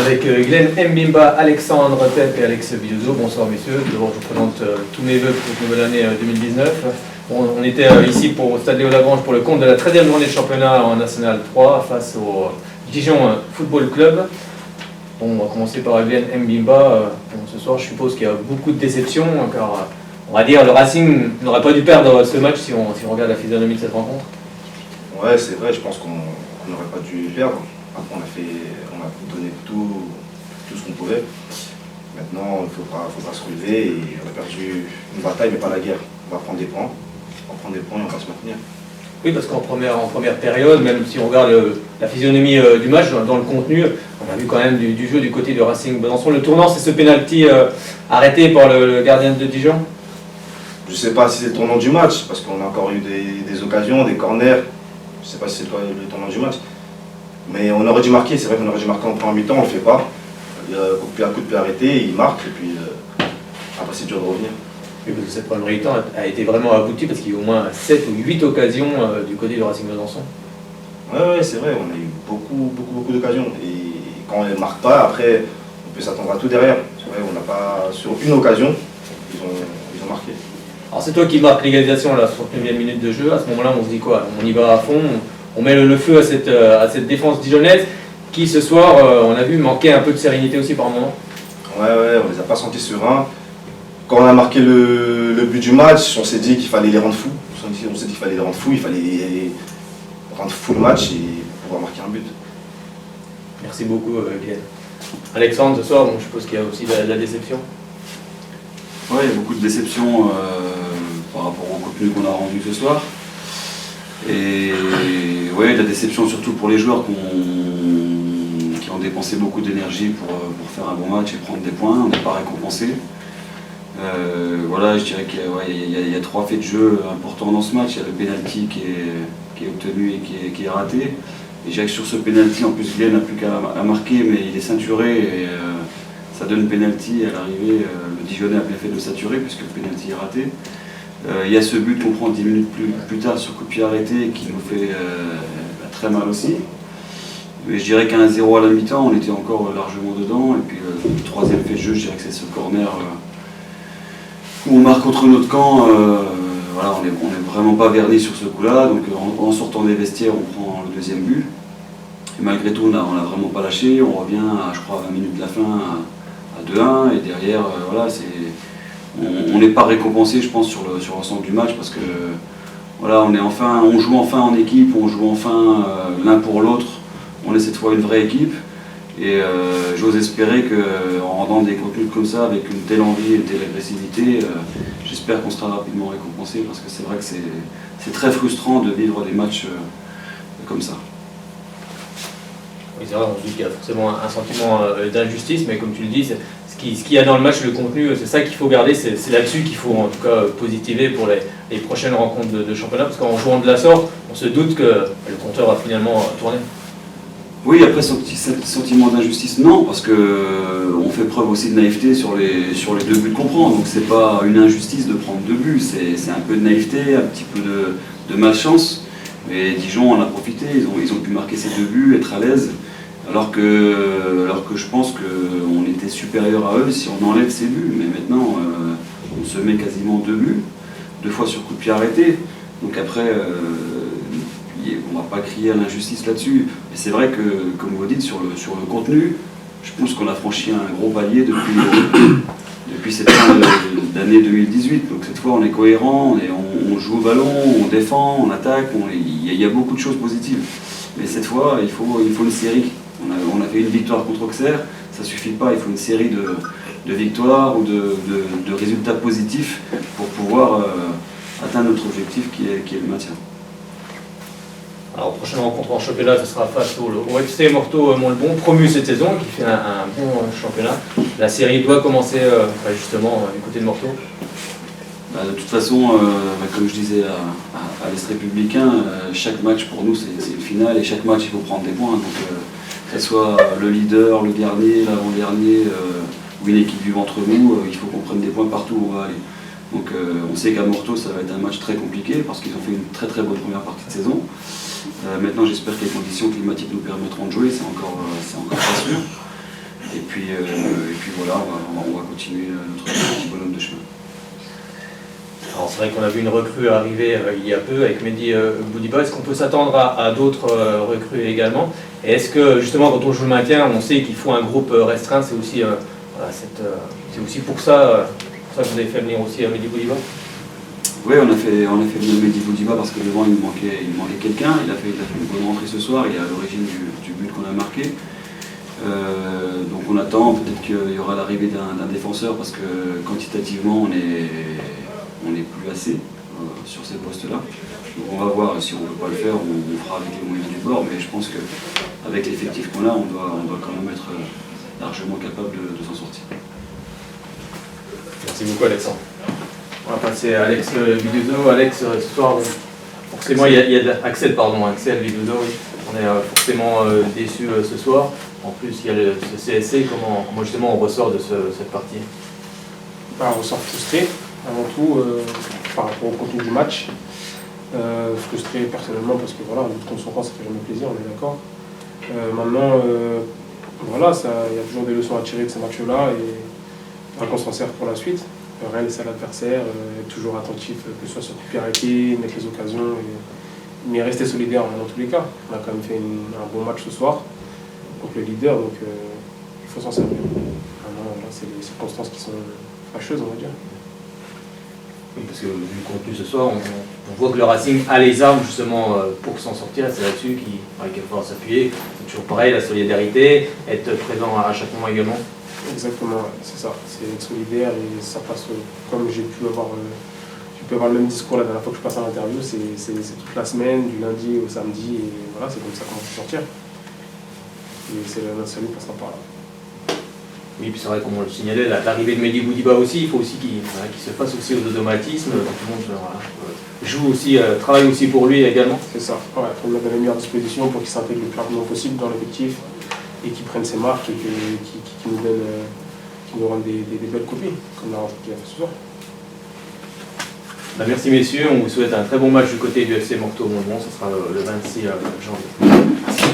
avec Glenn Mbimba, Alexandre Tepp et Alex Bilodeau. Bonsoir messieurs, d'abord je vous présente tous mes vœux pour cette nouvelle année 2019. On était ici au Stade Léo Lagrange pour le compte de la 13e journée de championnat en National 3 face au Dijon Football Club. Bon, on va commencer par Glenn Mbimba. Ce soir je suppose qu'il y a beaucoup de déceptions car on va dire le Racing n'aurait pas dû perdre ce match si on regarde la physionomie de cette rencontre. Ouais, c'est vrai, je pense qu'on n'aurait pas dû perdre. Après, on a donné tout ce qu'on pouvait. Maintenant, il ne faut pas se relever. Et on a perdu une bataille, mais pas la guerre. On va prendre des points. On va prendre des points et on va se maintenir. Oui, parce qu'en première période, même si on regarde la physionomie du match, dans le contenu, on a vu quand même du jeu du côté de Racing Besançon. Le tournant, c'est ce penalty arrêté par le gardien de Dijon. Je ne sais pas si c'est le tournant du match, parce qu'on a encore eu des occasions, des corners. Je ne sais pas si c'est le tournant du match. Mais on aurait dû marquer, c'est vrai qu'on aurait dû marquer en première mi-temps, on ne le fait pas. Il y a un coup de pied arrêté, il marque, et puis après c'est dur de revenir. Oui, parce que cette première mi-temps a été vraiment aboutie, parce qu'il y a eu au moins 7 ou 8 occasions du côté du Racing Besançon. Ouais, c'est vrai, on a eu beaucoup d'occasions. Et quand on ne marque pas, après, on peut s'attendre à tout derrière. C'est vrai, on n'a pas, sur une occasion, ils ont marqué. Alors c'est toi qui marques l'égalisation à la 69e minute de jeu, à ce moment-là on se dit quoi? On y va à fond, on met le feu à cette défense dijonnaise qui ce soir, on a vu, manquait un peu de sérénité aussi par moment. Ouais, on les a pas sentis sereins. Quand on a marqué le but du match, on s'est dit qu'il fallait les rendre fous. On s'est dit qu'il fallait les rendre fous, il fallait rendre fou le match et pouvoir marquer un but. Merci beaucoup Glenn. Alexandre, ce soir, je suppose qu'il y a aussi de la déception. Oui, il y a beaucoup de déceptions par rapport au contenu qu'on a rendu ce soir. Et ouais, la déception surtout pour les joueurs qui ont dépensé beaucoup d'énergie pour faire un bon match et prendre des points. On n'est pas récompensé. Voilà, je dirais qu'il y a 3 faits de jeu importants dans ce match. Il y a le penalty qui est obtenu et qui est raté. Et je dirais que sur ce penalty, en plus Glenn n'a plus qu'à marquer, mais il est ceinturé et ça donne penalty à l'arrivée. Le Dijonais a bien fait de le saturer puisque le penalty est raté. Il y a ce but qu'on prend 10 minutes plus tard sur coup de pied arrêté qui nous fait très mal aussi. Mais je dirais qu'à 1-0 à la mi-temps, on était encore largement dedans. Et puis le 3e fait de jeu, je dirais que c'est ce corner où on marque contre notre camp. Voilà, on n'est vraiment pas vernis sur ce coup-là. Donc en sortant des vestiaires, on prend le 2e but. Et malgré tout, on n'a vraiment pas lâché. On revient, je crois, à 20 minutes de la fin à 2-1. Et derrière, voilà, on n'est pas récompensé, je pense, sur l'ensemble du match parce que voilà, on joue enfin en équipe, on joue enfin l'un pour l'autre. On est cette fois une vraie équipe et j'ose espérer qu'en rendant des contenus comme ça, avec une telle envie et une telle agressivité, j'espère qu'on sera rapidement récompensé parce que c'est vrai que c'est très frustrant de vivre des matchs comme ça. Oui, c'est vrai, on se dit qu'il y a forcément un sentiment d'injustice, mais comme tu le dis, ce qu'il y a dans le match, le contenu, c'est ça qu'il faut garder, c'est là-dessus qu'il faut en tout cas positiver pour les prochaines rencontres de championnat, parce qu'en jouant de la sorte, on se doute que le compteur a finalement tourné. Oui, après ce sentiment d'injustice, non, parce qu'on fait preuve aussi de naïveté sur les 2 buts qu'on prend, donc c'est pas une injustice de prendre 2 buts, c'est un peu de naïveté, un petit peu de malchance, mais Dijon en a profité, ils ont pu marquer ces 2 buts, être à l'aise. Alors que je pense qu'on était supérieur à eux si on enlève ces buts. Mais maintenant, on se met quasiment 2 buts, 2 fois sur coup de pied arrêté. Donc après, on ne va pas crier à l'injustice là-dessus. Mais c'est vrai que, comme vous dites, sur le contenu, je pense qu'on a franchi un gros palier depuis cette fin d'année 2018. Donc cette fois, on est cohérent, on joue au ballon, on défend, on attaque, il y a beaucoup de choses positives. Mais cette fois, il faut une série. On a fait une victoire contre Auxerre, ça ne suffit pas, il faut une série de victoires ou de résultats positifs pour pouvoir atteindre notre objectif qui est le maintien. Alors, prochaine rencontre en championnat, ce sera face au FC Morteau Montleban, promu cette saison, qui fait un bon championnat. La série doit commencer justement du côté de Morteau. De toute façon, comme je disais à l'Est républicain, chaque match pour nous c'est une finale et chaque match il faut prendre des points. Donc, que ce soit le leader, le dernier, l'avant-dernier ou une équipe du ventre mou, il faut qu'on prenne des points partout où on va aller. Donc on sait qu'à Morteau ça va être un match très compliqué parce qu'ils ont fait une très bonne première partie de saison. Maintenant j'espère que les conditions climatiques nous permettront de jouer, c'est encore pas sûr. Et puis voilà, on va continuer notre petit bonhomme de chemin. Alors c'est vrai qu'on a vu une recrue arriver il y a peu avec Mehdi Boudiba. Est-ce qu'on peut s'attendre à d'autres recrues également? Et est-ce que justement quand on joue le maintien, on sait qu'il faut un groupe restreint, c'est aussi, voilà, c'est aussi pour ça que vous avez fait venir aussi Mehdi Boudiba? Oui, on a fait venir Mehdi Boudiba parce que devant il manquait quelqu'un. Il a fait une bonne rentrée ce soir, il est à l'origine du but qu'on a marqué. Donc on attend peut-être qu'il y aura l'arrivée d'un défenseur parce que quantitativement on n'est plus assez sur ces postes-là. Donc on va voir si on ne peut pas le faire, on fera avec les moyens du bord, mais je pense qu'avec l'effectif qu'on a, on doit quand même être largement capable de s'en sortir. Merci beaucoup Alexandre. On va passer à Alex Viduzo. Alex, ce soir, forcément il y a Axel Viduzo, oui. On est forcément déçus ce soir. En plus il y a ce CSC, comment justement on ressort de cette partie? On ressort frustré, avant tout, par rapport au contenu du match. Frustré personnellement parce que voilà, le contre son camp ça fait jamais plaisir, on est d'accord. Maintenant, voilà, il y a toujours des leçons à tirer de ces matchs-là et qu'on s'en sert pour la suite. Rien laisser à l'adversaire, être toujours attentif, que ce soit sur coup de pied arrêté, mettre les occasions, mais rester solidaire dans tous les cas. On a quand même fait un bon match ce soir contre le leader, donc il faut s'en servir. Vraiment, là, c'est les circonstances qui sont fâcheuses, on va dire. Oui, parce que vu le contenu ce soir, on voit que le Racing a les armes justement pour s'en sortir. C'est là-dessus qu'il va falloir s'appuyer. C'est toujours pareil, la solidarité, être présent à chaque moment également. Exactement, ouais, c'est ça. C'est être solidaire et ça passe, comme j'ai pu avoir le même discours la dernière fois que je passe à l'interview, c'est toute la semaine, du lundi au samedi, et voilà, c'est comme ça qu'on va s'en sortir. Et notre salut passera par là. Oui, puis c'est vrai, comme on le signalait, l'arrivée de Mehdi Boudiba aussi, il faut aussi qu'il se fasse aussi aux automatismes, tout le monde joue aussi, travaille aussi pour lui également. C'est ça, ouais, pour le mettre dans les meilleures dispositions pour qu'il s'intègre le plus rapidement possible dans l'effectif et qu'il prenne ses marques et qu'il nous rende des belles copies, comme la rencontre qu'il a fait ce soir. Merci messieurs, on vous souhaite un très bon match du côté du FC Morteau-Mondron, ce sera le 26 janvier. Merci.